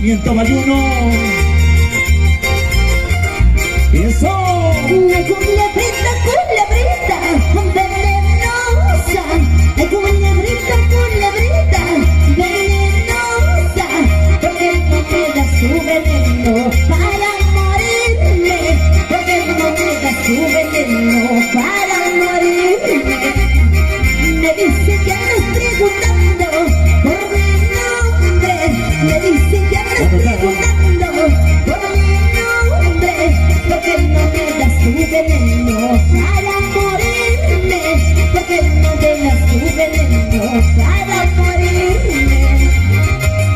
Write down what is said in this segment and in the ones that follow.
Pimiento Bayuno. Eso. La culebrita, venenosa. La culebrita, venenosa. Porque no me da su veneno para morirme. Porque no me da su veneno para morirme. Me dice que andas preguntando por mi nombre. Me dice que andas preguntando por mi nombre. Porque no me das tu veneno para morirme. Porque no me das tu veneno para morirme.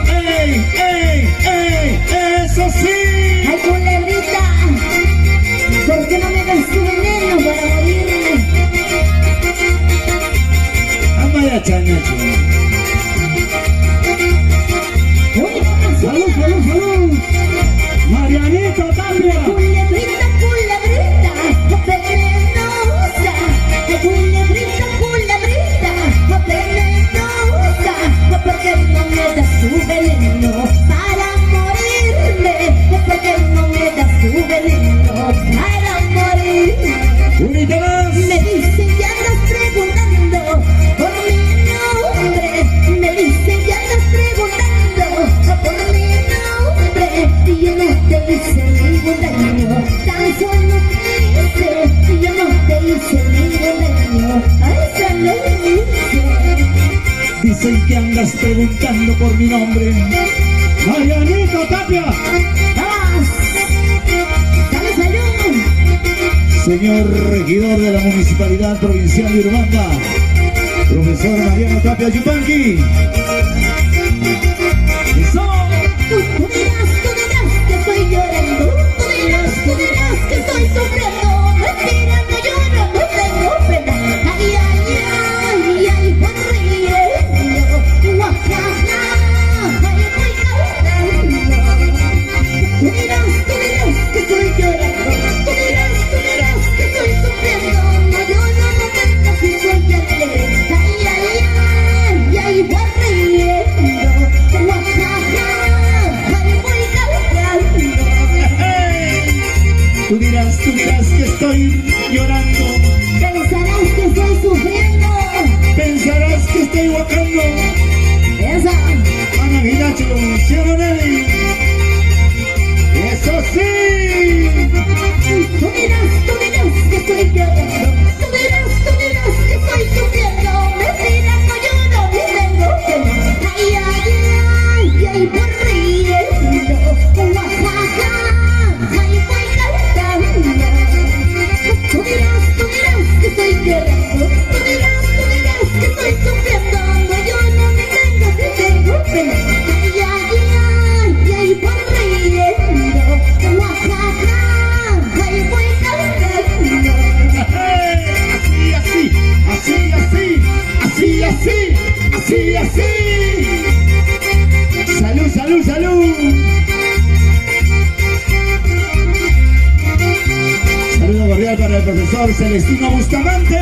¡Ey, ey, ey! ¡Eso sí! Ay, culebrita, ¿por qué no me das tu veneno para morirme? Amaya Chanacho. ¡Salud, salud, salud! ¡Marianito Tapia! Culebrita, venenosa. Ay, culebrita, venenosa. Porque no me das tu veneno para morirme. Porque no me das tu veneno para morirme. ¡Unita más! Me dicen que andas preguntando por mi nombre. Me dicen que andas preguntando por mi nombre. Y yo no te hice ningún daño, tan solo quise. Y yo no te hice ningún daño, tan solo quise. Dicen que andas preguntando por mi nombre. ¡Marianito Tapia! ¡Vamos! ¡Dale salud! Señor regidor de la Municipalidad Provincial de Urubamba, profesor Mariano Tapia Yupanqui. ¡Eso! Tú dirás que estoy llorando. Tú dirás que estoy sufriendo. Mentira, no lloro, no tengo pena. Ay, ay, ay, ay, voy riendo. Guajaja, ay, voy cantando. Tú dirás que estoy llorando. Tú dirás que estoy sufriendo. No lloro, no tengo si soy alegre. Ay, ay, ay, ay, voy riendo. Guajaja, ay, voy cantando. Tú dirás que estoy llorando. Pensarás que estoy sufriendo. Pensarás que estoy guacando. Esa. Ana Guinacho, Cielo Nelly. ¡Eso sí! Tú dirás que estoy llorando. Tú dirás que estoy sufriendo. Mentira, no lloro ni tengo pena. Ay, ay, ay, ay, voy riendo. Guajaja, ay, voy cantando. Tú dirás que estoy llorando. Tú dirás que estoy sufriendo. No lloro ni tengo pena. Ay, ay, ay, ay, voy riendo. Guajaja, ay, voy cantando. Así. Salud, salud, salud. Saludo cordial para el profesor Celestino Bustamante,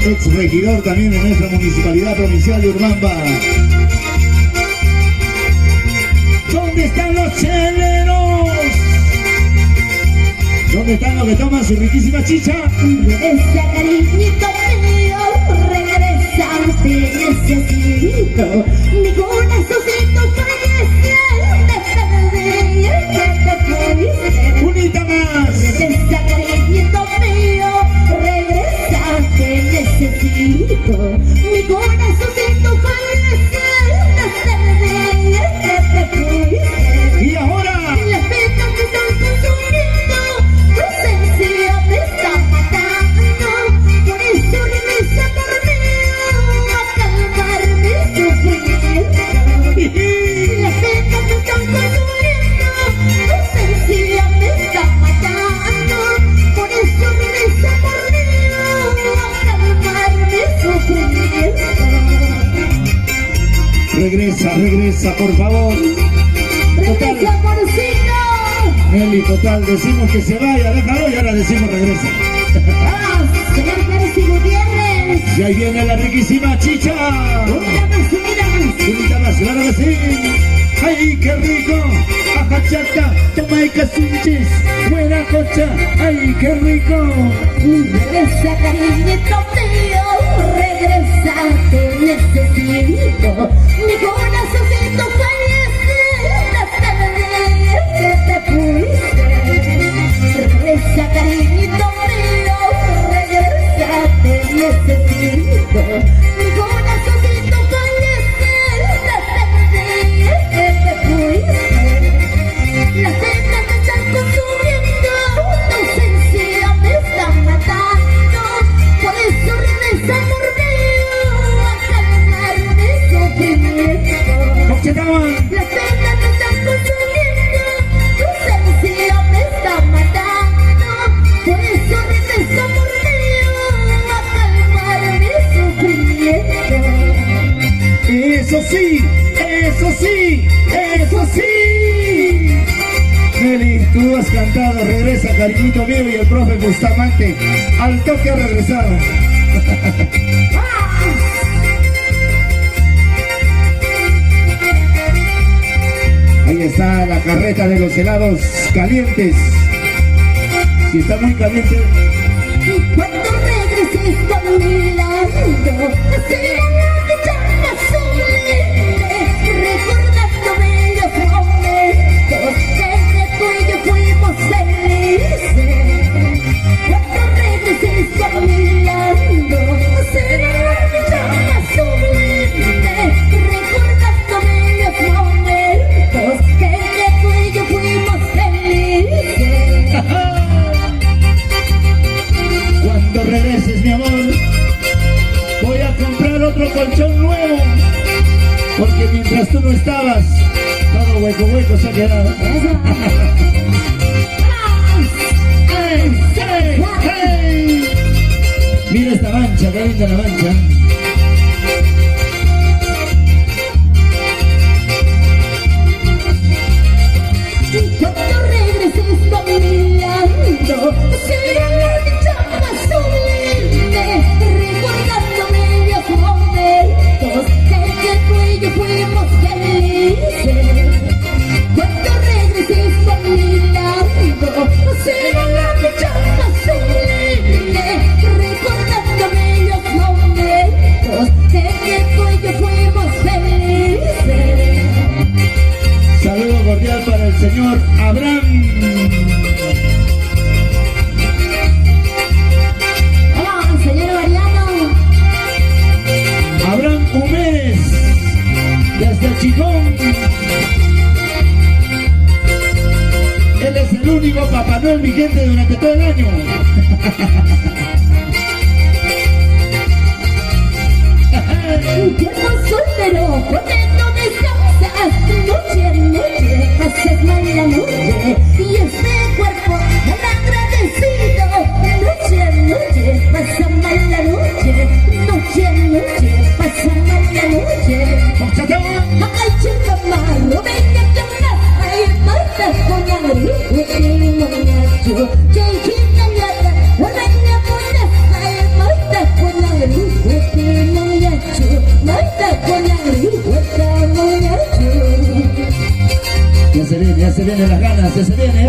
ex regidor también de nuestra Municipalidad Provincial de Urubamba. ¿Dónde están los cheleros? ¿Dónde están los que toman su riquísima chicha? Regresa, cariñito mío, regresa, te necesito. Mi corazoncito fallece, me perdí, que te fuiste. Unita más. Regresa, cariñito mío, regresa, te necesito. Mi corazoncito fallece, me perdí, que te fuiste. Y ahora, Las penas me están consumiendo, tu ausencia me está matando. Por eso regresa por mí a calmar mi sufrimiento. Las penas me están consumiendo, tu ausencia me está matando. Por eso regresa por mí a calmar mi sufrimiento. regresa, por favor. Regresa, amorcito. Nelly, total, decimos que se vaya, déjalo y ahora decimos regresa. ¡Vamos, señor Pérez y Gutiérrez! Y ahí viene la riquísima chicha. ¡Una más, Unita más, claro que sí. ¡Ay, qué rico! ¡Ajachaca! ¡Toma y casunchis! ¡Buena cocha! ¡Ay, qué rico! Regresa, cariñito mío, regresa, te necesito. Mi corazoncito fallece la tarde que te fuiste. Regresa, cariñito mío, regresa, te necesito. Mi corazoncito fallece la tarde que te fuiste. Las penas me están consumiendo, tu ausencia me está matando. Por eso regresa, amor mío, a calmar mi sufrimiento. Las penas me están consumiendo, tu ausencia me está matando. Por eso regresa, amor mío, a calmar mi sufrimiento. ¡Eso sí! ¡Eso sí! ¡Eso sí! Nelly, tú has cantado Regresa, cariñito mío, y el profe Bustamante al toque ha regresado. Ahí está la carreta de los helados calientes. Si está muy caliente. Cuando regreses con mi lado, será la dicha más sublime, recordándome los momentos que tú y yo fuimos felices. Cuando regreses con mi lado, será la dicha más sublime, recordándome los momentos que tú y yo fuimos felices. Cuando regreses, mi amor, voy a comprar otro colchón nuevo, porque mientras tú no estabas, todo hueco se ha quedado. ¡Hey, hey, hey! Mira esta mancha, qué linda la mancha. Cuando regreses con mi lado, será la dicha más sublime, recordándome los momentos que tú y yo fuimos felices. Cuando regreses con mi lado, será la dicha más sublime, recordándome los momentos que tú y yo fuimos felices. Saludo cordial para el señor Abraham. Hola, señor Mariano. Abraham Humérez, desde Chicón. Él es el único Papá Noel vigente durante todo el año. Tiempo soltero, contento descansas, noche a noche, pasas mal la noche, y este cuerpo mal agradecido, noche a noche, pasa mal la noche, noche a noche, pasa mal la noche. Ay, chica marro, venga que más, ay, mata con la gripe, moñacho, que quita yata, venga con la, ay, mata con la gripe, moñacho, mata con la gripe, moñacho. Ya se vienen las ganas, ya se viene.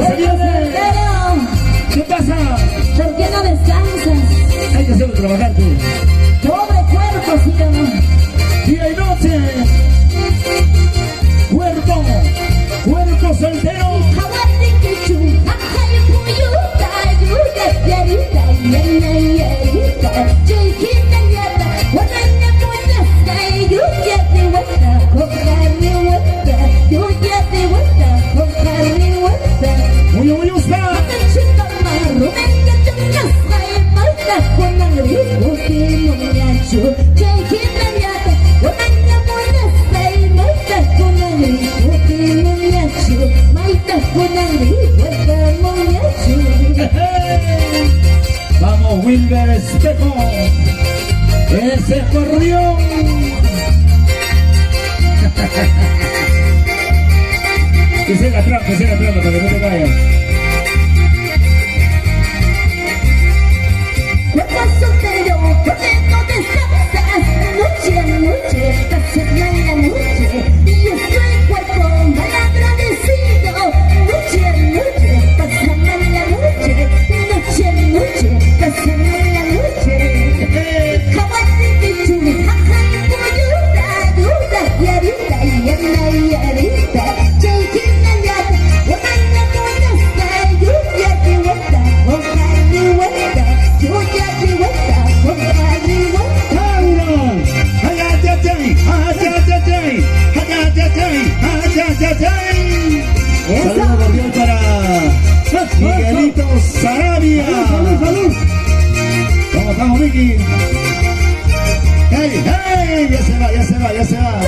¿Qué pasa? ¿Por qué no descansas? Hay que hacerlo trabajarte. Pobre cuerpo, sí o no. Día y noche. Cuerpo soltero. Muy gusta. Vamos, Wilber Espejo. Ese acordeón. Que se la trampa para que no te vayas. aquí. ¡Hey, hey! Ya se va, ya se va, ya se va.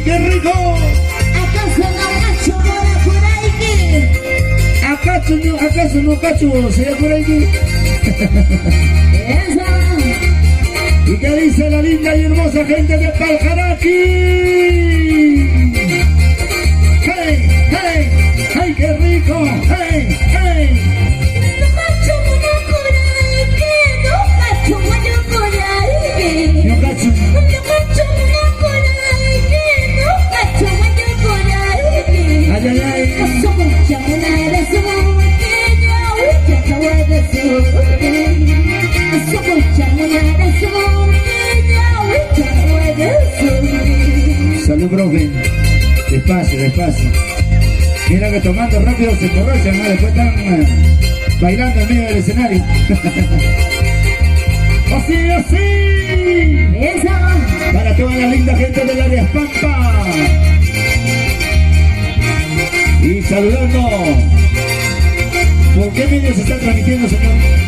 ¡Qué rico! ¿Acaso no cacho se por aquí? ¿Y qué dice la linda y hermosa gente de Paljaraki? ¡Hey, hey! ¡Ay, qué rico! ¡Hey, hey! Salud, profe. Despacio, despacio. Mira que tomando rápido se emborrachan, ¿no? Después están bailando en medio del escenario. ¡Así, así! ¡Esa! Para toda la linda gente del área Pampa. Y saludando. ¿Por qué medio se está transmitiendo, señor?